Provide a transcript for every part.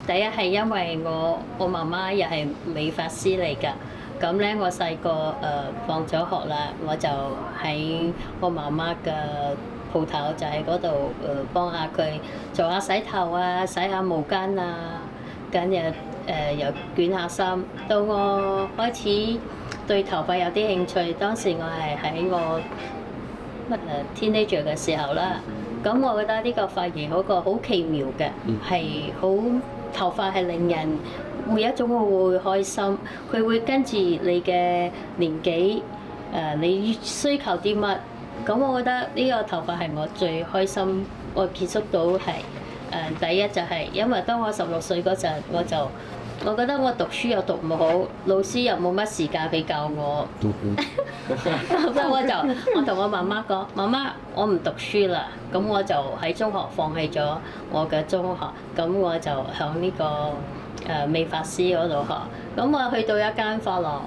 第一係因為我媽媽又係美髮師嚟㗎，咁咧我細個放咗學啦，我就喺我媽媽嘅鋪頭就喺嗰度幫下佢做下洗頭啊、洗下毛巾啊，跟住又捲下衫。到我開始對頭髮有啲興趣，當時我係喺我teenager 嘅時候啦。咁我覺得呢個髮型嗰個好奇妙嘅，係好頭髮係令人會有一種會開心，佢會跟住你嘅年紀你需求啲乜，咁我覺得呢個頭髮係我最開心，我結束到係第一就係因為當我16歲嗰陣，我覺得我讀書又讀唔好，老師又冇乜時間俾教我，所以我同我媽媽講：媽媽，我唔讀書啦。咁我就喺中學放棄咗我嘅中學，咁我就響呢個美髮師嗰度學。咁我去到一間髮廊，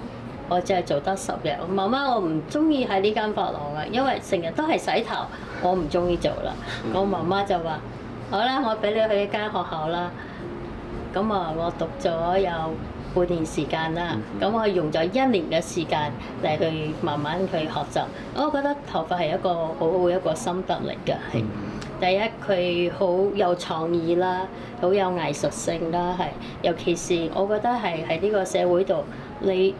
我只係做得10日。媽媽，我唔中意喺呢間髮廊啊，因為成日都係洗頭，我唔中意做啦。我媽媽就話：好啦，我俾你去一間學校啦。咁啊，我讀咗有半年時間啦，咁我用咗1年嘅時間嚟去慢慢去學習。我覺得頭髮係一個好好一個心得嚟嘅，係第一佢好有創意啦，好有藝術性啦，係尤其是我覺得係喺呢個社會度，你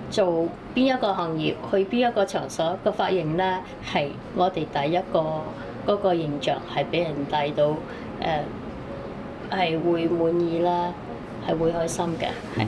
做邊一個行業，去邊一個場所個髮型咧，係我哋第一個嗰個形象係俾人睇到係會滿意啦，係會開心嘅，係。